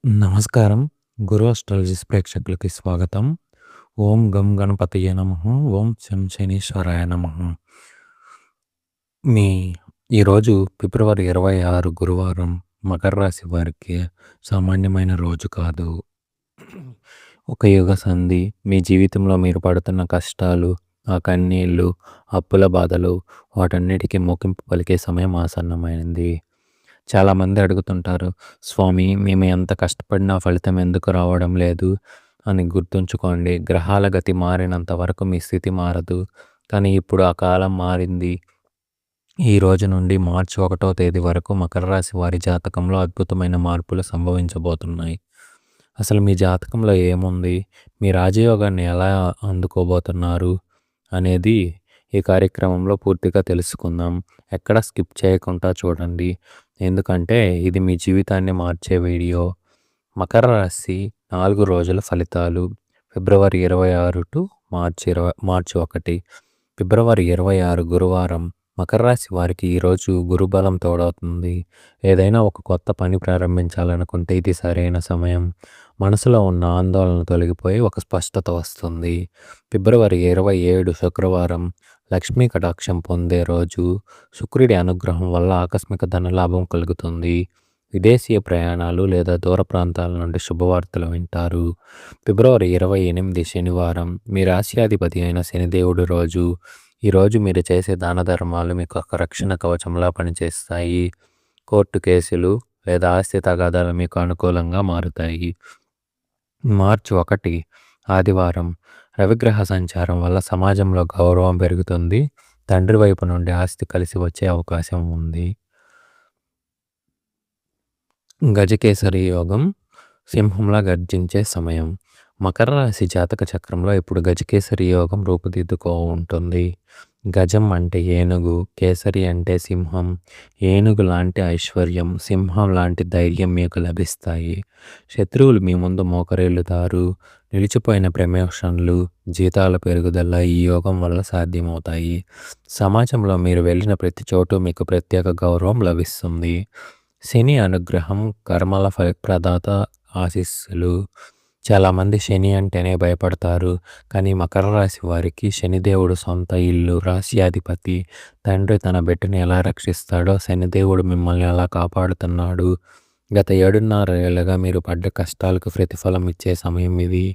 నమస్కారం. గురు అస్ట్రాలజిస్ట్ ప్రేక్షకులకి స్వాగతం. ఓం గం గణపతయే నమః. ఓం శం శనీశ్వరాయ నమః. మీ ఈరోజు ఫిబ్రవరి 26 గురువారం మకర రాశి వారికి సామాన్యమైన రోజు కాదు. ఒక యుగ సంధి. మీ జీవితంలో మీరు పడుతున్న కష్టాలు, ఆ కన్నీళ్ళు, అప్పుల బాధలు వాటన్నిటికీ ముగింపు పలికే సమయం ఆసన్నమైంది. చాలామంది అడుగుతుంటారు, స్వామి మేము ఎంత కష్టపడినా ఫలితం ఎందుకు రావడం లేదు అని. గుర్తుంచుకోండి, గ్రహాల గతి మారినంత వరకు మీ స్థితి మారదు. కానీ ఇప్పుడు ఆ కాలం మారింది. ఈ రోజు నుండి మార్చి 1వ తేదీ వరకు మకర రాశి వారి జాతకంలో అద్భుతమైన మార్పులు సంభవించబోతున్నాయి. అసలు మీ జాతకంలో ఏముంది, మీ రాజయోగాన్ని ఎలా అందుకోబోతున్నారు అనేది ఈ కార్యక్రమంలో పూర్తిగా తెలుసుకుందాం. ఎక్కడ స్కిప్ చేయకుండా చూడండి, ఎందుకంటే ఇది మీ జీవితాన్ని మార్చే వీడియో. మకర రాశి 4 రోజుల ఫలితాలు. ఫిబ్రవరి 26 టు మార్చి 1. ఫిబ్రవరి 26 గురువారం. మకర రాశి వారికి ఈరోజు గురుబలం తోడవుతుంది. ఏదైనా ఒక కొత్త పని ప్రారంభించాలనుకుంటే ఇది సరైన సమయం. మనసులో ఉన్న ఆందోళన తొలగిపోయి ఒక స్పష్టత వస్తుంది. ఫిబ్రవరి 27 శుక్రవారం. లక్ష్మీ కటాక్షం పొందే రోజు. శుక్రుడి అనుగ్రహం వల్ల ఆకస్మిక ధనలాభం కలుగుతుంది. విదేశీయ ప్రయాణాలు లేదా దూర ప్రాంతాల నుండి శుభవార్తలు వింటారు. ఫిబ్రవరి 28 శనివారం. మీ రాశ్యాధిపతి అయిన శనిదేవుడు రోజు. ఈరోజు మీరు చేసే దాన ధర్మాలు మీకు ఒక రక్షణ కవచంలా పనిచేస్తాయి. కోర్టు కేసులు లేదా ఆస్తి తగాదాలు మీకు అనుకూలంగా మారుతాయి. మార్చి 1 ఆదివారం. రవిగ్రహ సంచారం వల్ల సమాజంలో గౌరవం పెరుగుతుంది. తండ్రి వైపు నుండి ఆస్తి కలిసి వచ్చే అవకాశం ఉంది. గజకేసరి యోగం. సింహంలా గర్జించే సమయం. మకర రాశి జాతక చక్రంలో ఇప్పుడు గజకేసరి యోగం రూపుదిద్దుకో ఉంటుంది. గజం అంటే ఏనుగు, కేసరి అంటే సింహం. ఏనుగు లాంటి ఐశ్వర్యం, సింహం లాంటి ధైర్యం మీకు లభిస్తాయి. శత్రువులు మీ ముందు మోకరిల్లుతారు. నిలిచిపోయిన ప్రమోషన్లు, జీతాల పెరుగుదల ఈ యోగం వల్ల సాధ్యమవుతాయి. సమాజంలో మీరు వెళ్ళిన ప్రతి చోటు మీకు ప్రత్యేక గౌరవం లభిస్తుంది. శని అనుగ్రహం, కర్మల ఫలప్రదాత ఆశీస్సులు. చాలామంది శని అంటేనే భయపడతారు, కానీ మకర రాశి వారికి శనిదేవుడు సొంత ఇల్లు, రాశ్యాధిపతి. తండ్రి తన బిడ్డని ఎలా రక్షిస్తాడో శనిదేవుడు మిమ్మల్ని అలా కాపాడుతున్నాడు. గత 7.5 ఏళ్ళుగా మీరు పడ్డ కష్టాలకు ప్రతిఫలం ఇచ్చే సమయం ఇది.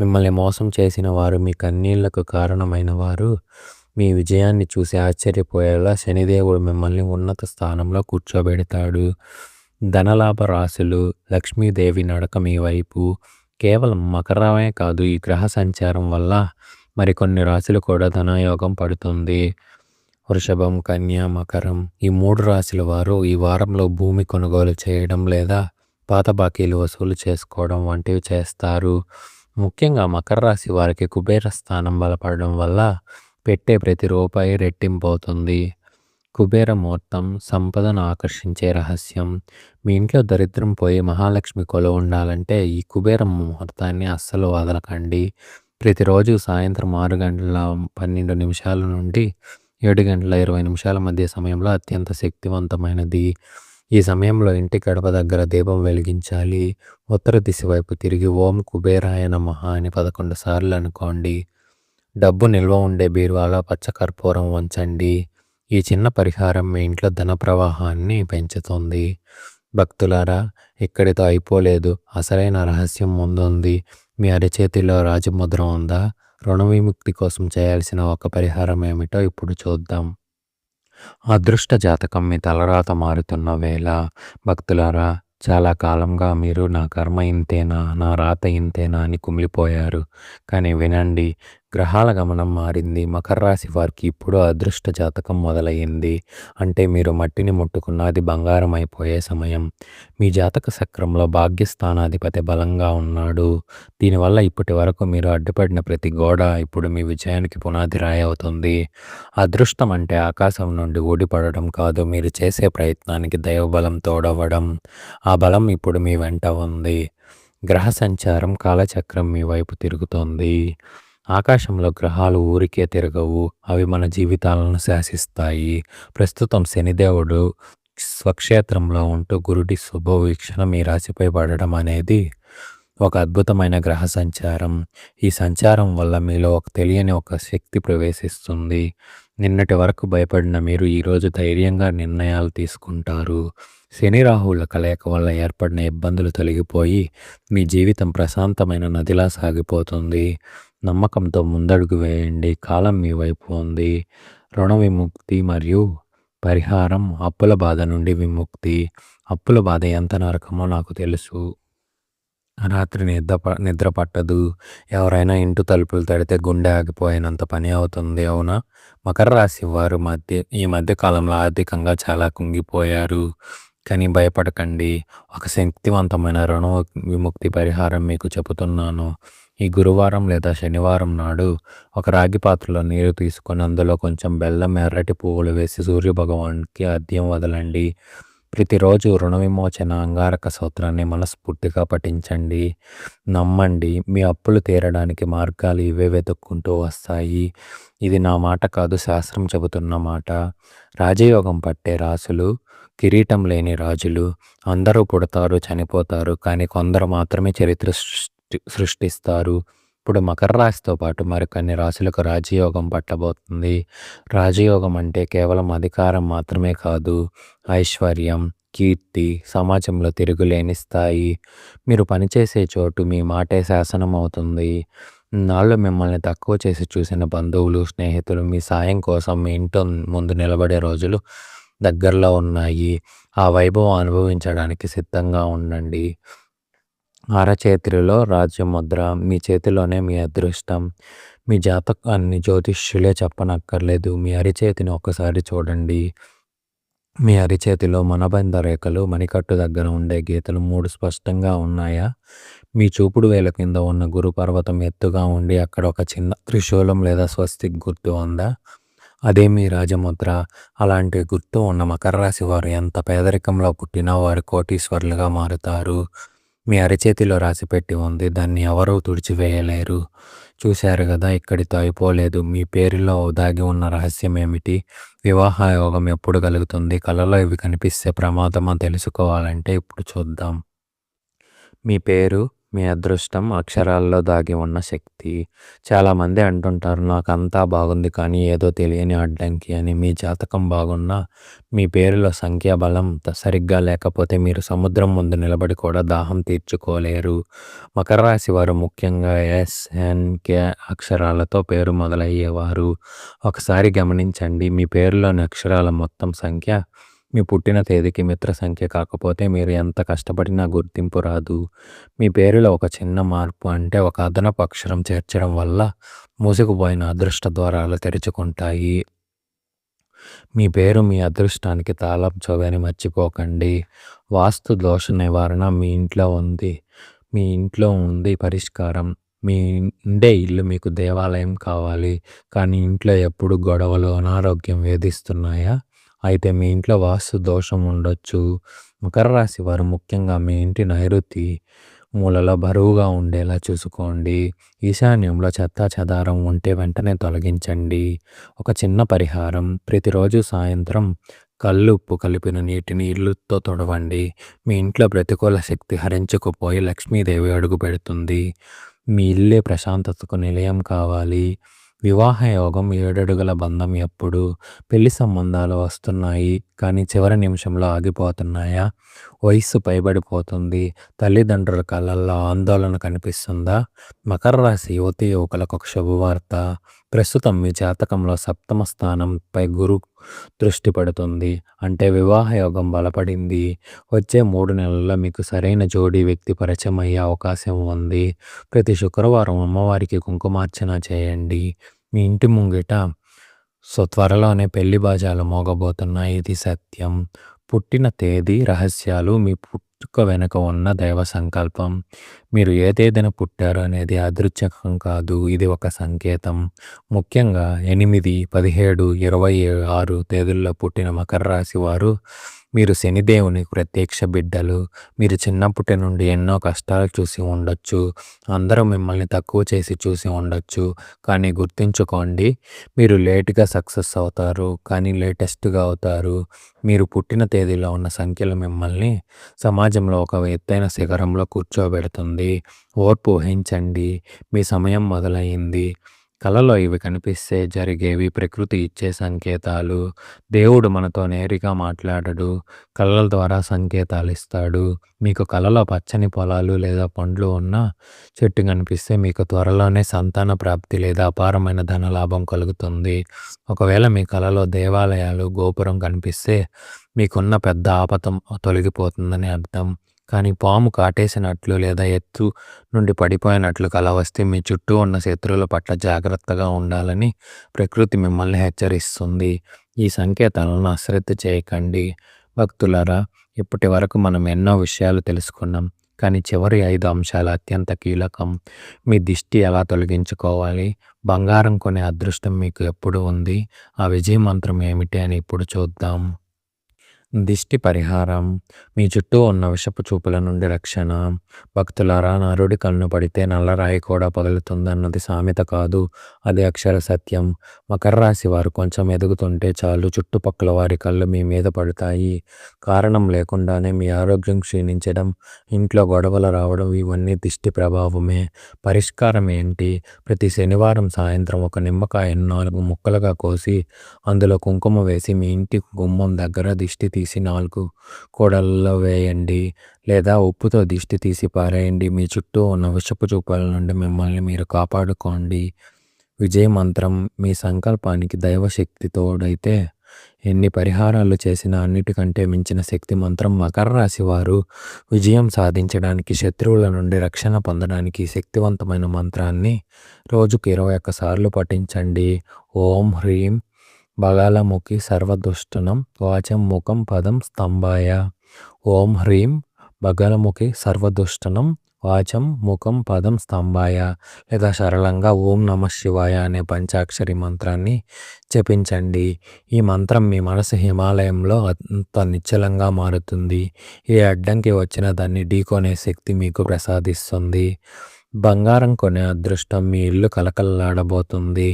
మిమ్మల్ని మోసం చేసిన వారు, మీ కన్నీళ్లకు కారణమైన వారు మీ విజయాన్ని చూసి ఆశ్చర్యపోయేలా శనిదేవుడు మిమ్మల్ని ఉన్నత స్థానంలో కూర్చోబెడతాడు. ధనలాభ రాశులు. లక్ష్మీదేవి నడక మీ వైపు. కేవలం మకరమే కాదు, ఈ గ్రహ సంచారం వల్ల మరికొన్ని రాశులు కూడా ధనయోగం పడుతుంది. వృషభం, కన్య, మకరం ఈ 3 రాశుల వారు ఈ వారంలో భూమి కొనుగోలు చేయడం లేదా పాత బాకీలు వసూలు చేసుకోవడం వంటివి చేస్తారు. ముఖ్యంగా మకర రాశి వారికి కుబేర స్థానం బలపడడం వల్ల పెట్టే ప్రతి రూపాయి రెట్టింపు అవుతుంది. కుబేర ముహూర్తం. సంపదను ఆకర్షించే రహస్యం. మీ ఇంట్లో దరిద్రం పోయి మహాలక్ష్మి కొలువు ఉండాలంటే ఈ కుబేర ముహూర్తాన్ని అస్సలు వదలకండి. ప్రతిరోజు సాయంత్రం 6:12 నుండి 7:20 మధ్య సమయంలో అత్యంత శక్తివంతమైనది. ఈ సమయంలో ఇంటి గడప దగ్గర దీపం వెలిగించాలి. ఉత్తర దిశ వైపు తిరిగి ఓం కుబేరాయ నమః అని 11 సార్లు అనుకోండి. డబ్బు నిల్వ ఉండే బీరువాలో పచ్చ కర్పూరం ఉంచండి. ఈ చిన్న పరిహారం మీ ఇంట్లో ధన ప్రవాహాన్ని పెంచుతుంది. భక్తులారా, ఇక్కడితో అయిపోలేదు, అసలైన రహస్యం ముందుంది. మీ అరచేతిలో రాజముద్ర ఉందా? రుణ విముక్తి కోసం చేయాల్సిన ఒక పరిహారం ఏమిటో ఇప్పుడు చూద్దాం. అదృష్ట జాతకం మీ తలరాత మారుతున్న వేళ. భక్తులారా, చాలా కాలంగా మీరు నా కర్మ ఇంతేనా, నా రాత ఇంతేనా అని కుమిలిపోయారు. కానీ వినండి, గ్రహాల గమనం మారింది. మకర రాశి వారికి ఇప్పుడు అదృష్ట జాతకం మొదలయ్యింది. అంటే మీరు మట్టిని ముట్టుకున్న అది బంగారం అయిపోయే సమయం. మీ జాతక చక్రంలో భాగ్యస్థానాధిపతి బలంగా ఉన్నాడు. దీనివల్ల ఇప్పటి వరకు మీరు అడ్డుపడిన ప్రతి గోడ ఇప్పుడు మీ విజయానికి పునాది రాయి అవుతుంది. అదృష్టం అంటే ఆకాశం నుండి ఊడిపడడం కాదు, మీరు చేసే ప్రయత్నానికి దైవబలం తోడవడం. ఆ బలం ఇప్పుడు మీ వెంట ఉంది. గ్రహ సంచారం, కాలచక్రం మీ వైపు తిరుగుతోంది. ఆకాశంలో గ్రహాలు ఊరికే తిరగవు, అవి మన జీవితాలను శాసిస్తాయి. ప్రస్తుతం శనిదేవుడు స్వక్షేత్రంలో ఉంటూ గురుడి శుభవీక్షణ మీ రాశిపై పడడం అనేది ఒక అద్భుతమైన గ్రహ సంచారం. ఈ సంచారం వల్ల మీలో తెలియని ఒక శక్తి ప్రవేశిస్తుంది. నిన్నటి వరకు భయపడిన మీరు ఈరోజు ధైర్యంగా నిర్ణయాలు తీసుకుంటారు. శని రాహువుల కలయిక వల్ల ఏర్పడిన ఇబ్బందులు తొలగిపోయి మీ జీవితం ప్రశాంతమైన నదిలా సాగిపోతుంది. నమ్మకంతో ముందడుగు వేయండి. కాలం మీ వైపు ఉంది. రుణ విముక్తి మరియు పరిహారం. అప్పుల బాధ నుండి విముక్తి. అప్పుల బాధ ఎంత నరకమో నాకు తెలుసు. రాత్రి నిద్ర పట్టదు. ఎవరైనా ఇంటి తలుపులు తడితే గుండె ఆగిపోయినంత పని అవుతుంది. అవునా? మకర రాశి వారు ఈ మధ్య కాలంలో ఆర్థికంగా చాలా కుంగిపోయారు. కానీ భయపడకండి. ఒక శక్తివంతమైన రుణ విముక్తి పరిహారం మీకు చెబుతున్నాను. ఈ గురువారం లేదా శనివారం నాడు ఒక రాగి పాత్రలో నీరు తీసుకొని అందులో కొంచెం బెల్లం, ఎర్రటి పువ్వులు వేసి సూర్యభగవాన్కి అర్ఘ్యం వదలండి. ప్రతిరోజు రుణ విమోచన అంగారక సూత్రాన్ని మనస్ఫూర్తిగా పఠించండి. నమ్మండి, మీ అప్పులు తీరడానికి మార్గాలు ఇవే వెతుక్కుంటూ వస్తాయి. ఇది నా మాట కాదు, శాస్త్రం చెబుతున్న మాట. రాజయోగం పట్టే రాసులు, కిరీటం లేని రాజులు. అందరూ పుడతారు, చనిపోతారు, కానీ కొందరు మాత్రమే చరిత్ర సృష్టిస్తారు. ఇప్పుడు మకర రాశితో పాటు మరికొన్ని రాశులకు రాజయోగం పట్టబోతుంది. రాజయోగం అంటే కేవలం అధికారం మాత్రమే కాదు, ఐశ్వర్యం, కీర్తి, సమాజంలో తిరుగులేని స్థాయి. మీరు పనిచేసే చోటు మీ మాటే శాసనం అవుతుంది. నాళ్ళు మిమ్మల్ని తక్కువ చేసి చూసిన బంధువులు, స్నేహితులు మీ సాయం కోసం మీ ఇంటి ముందు నిలబడే రోజులు దగ్గరలో ఉన్నాయి. ఆ వైభవం అనుభవించడానికి సిద్ధంగా ఉండండి. అరచేతిలో రాజ్యముద్ర. మీ చేతిలోనే మీ అదృష్టం. మీ జాతకాన్ని జ్యోతిష్యులే చెప్పనక్కర్లేదు. మీ అరిచేతిని ఒక్కసారి చూడండి. మీ అరిచేతిలో మనబంధ రేఖలు, మణికట్టు దగ్గర ఉండే గీతలు 3 స్పష్టంగా ఉన్నాయా? మీ చూపుడు వేల కింద ఉన్న గురుపర్వతం ఎత్తుగా ఉండి అక్కడ ఒక చిన్న త్రిశూలం లేదా స్వస్తిక్ గుర్తు ఉందా? అదే మీ రాజముద్ర. అలాంటి గుర్తు ఉన్న మకర రాశి వారు ఎంత పేదరికంలో పుట్టినా వారు కోటీశ్వరులుగా మారుతారు. మీ అరచేతిలో రాసిపెట్టి ఉంది. దాన్ని ఎవరూ తుడిచివేయలేరు. చూశారు కదా, ఇక్కడితో అయిపోలేదు. మీ పేరులో దాగి ఉన్న రహస్యం ఏమిటి? వివాహ యోగం ఎప్పుడు కలుగుతుంది? కలలో ఇవి కనిపిస్తే ప్రమాదమా తెలుసుకోవాలంటే ఇప్పుడు చూద్దాం. మీ పేరు, మీ అదృష్టం, అక్షరాల్లో దాగి ఉన్న శక్తి. చాలామంది అంటుంటారు, నాకు అంతా బాగుంది కానీ ఏదో తెలియని అడ్డంకి అని. మీ జాతకం బాగున్నా మీ పేరులో సంఖ్యాబలం సరిగ్గా లేకపోతే మీరు సముద్రం ముందు నిలబడి కూడా దాహం తీర్చుకోలేరు. మకర రాశి వారు ముఖ్యంగా SNK అక్షరాలతో పేరు మొదలయ్యేవారు. ఒకసారి గమనించండి, మీ పేరులోని అక్షరాల మొత్తం సంఖ్య మీ పుట్టిన తేదీకి మిత్ర సంఖ్య కాకపోతే మీరు ఎంత కష్టపడినా గుర్తింపు రాదు. మీ పేరులో ఒక చిన్న మార్పు, అంటే ఒక అదనపు అక్షరం చేర్చడం వల్ల మూసుకుపోయిన అదృష్ట ద్వారాలు తెరుచుకుంటాయి. మీ పేరు మీ అదృష్టానికి తాళం చెవి మర్చిపోకండి. వాస్తు దోష నివారణ మీ ఇంట్లో ఉంది పరిష్కారం. మీ ఉండే ఇల్లు మీకు దేవాలయం కావాలి, కానీ ఇంట్లో ఎప్పుడు గొడవలు, అనారోగ్యం వేధిస్తున్నాయా? అయితే మీ ఇంట్లో వాస్తు దోషం ఉండొచ్చు. మకర రాశి వారు ముఖ్యంగా మీ ఇంటి నైరుతి మూలలో బరువుగా ఉండేలా చూసుకోండి. ఈశాన్యంలో చెత్తా చెదారం ఉంటే వెంటనే తొలగించండి. ఒక చిన్న పరిహారం, ప్రతిరోజు సాయంత్రం కల్లుప్పు కలిపిన నీటిని ఇల్లుతో తొడవండి. మీ ఇంట్లో ప్రతికూల శక్తి హరించుకుపోయి లక్ష్మీదేవి అడుగు పెడుతుంది. మీ ఇల్లే ప్రశాంతతకు నిలయం కావాలి. వివాహ యోగం, 7 అడుగుల బంధం ఎప్పుడు? పెళ్లి సంబంధాలు వస్తున్నాయి, కానీ చివరి నిమిషంలో ఆగిపోతున్నాయా? వయస్సు పైబడిపోతుంది. తల్లిదండ్రుల కళ్ళల్లో ఆందోళన కనిపిస్తుందా? మకర రాశి యువతి యువకులకు ఒక శుభవార్త. ప్రస్తుతం మీ జాతకంలో 7వ స్థానంపై గురు దృష్టి పడుతుంది. అంటే వివాహ యోగం బలపడింది. వచ్చే 3 నెలల్లో మీకు సరైన జోడీ వ్యక్తి పరిచయం అయ్యే అవకాశం ఉంది. ప్రతి శుక్రవారం అమ్మవారికి కుంకుమార్చన చేయండి. మీ ఇంటి ముంగిట త్వరలోనే పెళ్లి బాజాలు మోగబోతున్నాయి. ఇది సత్యం. పుట్టిన తేదీ రహస్యాలు. మీ పుట్టుక వెనుక ఉన్న దైవ సంకల్పం. మీరు ఏ తేదీన పుట్టారు అనేది అదృచ్ఛకం కాదు, ఇది ఒక సంకేతం. ముఖ్యంగా 8, 17, 26 తేదీల్లో పుట్టిన మకర రాశి వారు మీరు శనిదేవుని ప్రత్యక్ష బిడ్డలు. మీరు చిన్నప్పటి నుండి ఎన్నో కష్టాలు చూసి ఉండొచ్చు. అందరూ మిమ్మల్ని తక్కువ చేసి చూసి ఉండొచ్చు. కానీ గుర్తుంచుకోండి, మీరు లేట్‌గా సక్సెస్ అవుతారు. కానీ లేటెస్ట్‌గా అవుతారు. మీరు పుట్టిన తేదీలో ఉన్న సంఖ్యలు మిమ్మల్ని సమాజంలో ఒక ఎత్తైన శిఖరంలో కూర్చోబెడుతుంది. ఓర్పు వహించండి. మీ సమయం మొదలయ్యింది. కలలో ఇవి కనిపిస్తే జరిగేవి ప్రకృతి ఇచ్చే సంకేతాలు. దేవుడు మనతో నేరుగా మాట్లాడడు. కలల ద్వారా సంకేతాలు ఇస్తాడు. మీకు కలలో పచ్చని పొలాలు లేదా పండ్లు ఉన్న చెట్టు కనిపిస్తే మీకు త్వరలోనే సంతాన ప్రాప్తి లేదా అపారమైన ధనలాభం కలుగుతుంది. ఒకవేళ మీ కలలో దేవాలయాలు, గోపురం కనిపిస్తే మీకున్న పెద్ద ఆపద తొలగిపోతుందని అర్థం. కానీ పాము కాటేసినట్లు లేదా ఎత్తు నుండి పడిపోయినట్లు కల వస్తే మీ చుట్టూ ఉన్న శత్రువుల పట్ల జాగ్రత్తగా ఉండాలని ప్రకృతి మిమ్మల్ని హెచ్చరిస్తుంది. ఈ సంకేతాలను అశ్రద్ధ చేయకండి. భక్తులారా, ఇప్పటి వరకు మనం ఎన్నో విషయాలు తెలుసుకున్నాం. కానీ చివరి 5 అంశాలు అత్యంత కీలకం. మీ దిష్టి ఎలా తొలగించుకోవాలి, బంగారం కొనే అదృష్టం మీకు ఎప్పుడు ఉంది, ఆ విజయ మంత్రం ఏమిటి అని ఇప్పుడు చూద్దాం. దిష్టి పరిహారం. మీ చుట్టూ ఉన్న విషపు చూపుల నుండి రక్షణ. భక్తులారా, నరుడి కన్ను పడితే నల్లరాయి కూడా పగులుతుందన్నది సామెత కాదు, అది అక్షర సత్యం. మకర రాశి వారు కొంచెం ఎదుగుతుంటే చాలు చుట్టుపక్కల వారి కళ్ళు మీ మీద పడతాయి. కారణం లేకుండానే మీ ఆరోగ్యం క్షీణించడం, ఇంట్లో గొడవలు రావడం ఇవన్నీ దిష్టి ప్రభావమే. పరిష్కారం ఏంటి? ప్రతి శనివారం సాయంత్రం ఒక నిమ్మకాయను 4 ముక్కలుగా కోసి అందులో కుంకుమ వేసి మీ ఇంటి గుమ్మం దగ్గర దిష్టి తీసి 4 కూడలలో వేయండి. లేదా ఉప్పుతో దిష్టి తీసి పారేయండి. మీ చుట్టూ ఉన్న విషపు చూపుల నుండి మిమ్మల్ని మీరు కాపాడుకోండి. విజయ మంత్రం. మీ సంకల్పానికి దైవశక్తి తోడైతే ఎన్ని పరిహారాలు చేసినా అన్నిటికంటే మించిన శక్తి మంత్రం. మకర రాశి వారు విజయం సాధించడానికి, శత్రువుల నుండి రక్షణ పొందడానికి శక్తివంతమైన మంత్రాన్ని రోజుకు 21 సార్లు పఠించండి. ఓం హ్రీం బగాలముఖి సర్వదుష్టనం వాచం ముఖం పదం స్తంభాయ. ఓం హ్రీం బగలముఖి సర్వదుష్టనం వాచం ముఖం పదం స్తంభాయ. లేదా సరళంగా ఓం నమః శివాయ అనే పంచాక్షరి మంత్రాన్ని జపించండి. ఈ మంత్రం మీ మనసు హిమాలయంలో అంత నిశ్చలంగా మారుతుంది. ఏ అడ్డంకి వచ్చినా దాన్ని ఢీకొనే శక్తి మీకు ప్రసాదిస్తుంది. బంగారం కొనే అదృష్టం. మీ ఇల్లు కలకలలాడబోతుంది.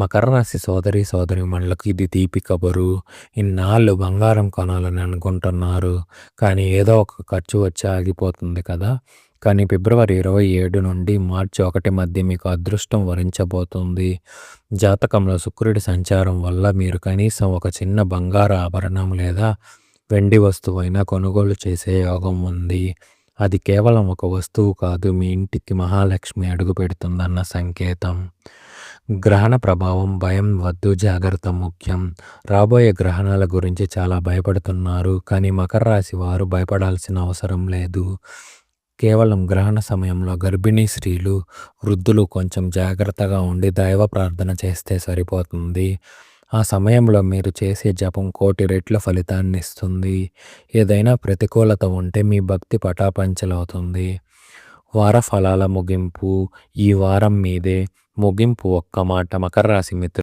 మకర రాశి సోదరీమణులకు ఇది తీపి కబురు. ఇన్నాళ్ళు బంగారం కొనాలని అనుకుంటున్నారు, కానీ ఏదో ఒక ఖర్చు వచ్చి ఆగిపోతుంది కదా. కానీ ఫిబ్రవరి 27 నుండి మార్చి 1 మధ్య మీకు అదృష్టం వరించబోతుంది. జాతకంలో శుక్రుడి సంచారం వల్ల మీరు కనీసం ఒక చిన్న బంగారు ఆభరణం లేదా వెండి వస్తువైనా కొనుగోలు చేసే యోగం ఉంది. అది కేవలం ఒక వస్తువు కాదు, మీ ఇంటికి మహాలక్ష్మి అడుగు పెడుతుందన్న సంకేతం. గ్రహణ ప్రభావం. భయం వద్దు, జాగ్రత్త ముఖ్యం. రాబోయే గ్రహణాల గురించి చాలా భయపడుతున్నారు, కానీ మకర రాశి వారు భయపడాల్సిన అవసరం లేదు. కేవలం గ్రహణ సమయంలో గర్భిణీ స్త్రీలు, వృద్ధులు కొంచెం జాగ్రత్తగా ఉండి దైవ ప్రార్థన చేస్తే సరిపోతుంది. ఆ సమయంలో మీరు చేసే జపం 1,000,000 రెట్ల ఫలితాన్ని ఇస్తుంది. ఏదైనా ప్రతికూలత ఉంటే మీ భక్తి పటాపంచలవుతుంది. వార ఫలాల ముగింపు. ఈ వారం మీదే. ముగింపు ఒక్క మాట. మకర రాశి మిత్రులు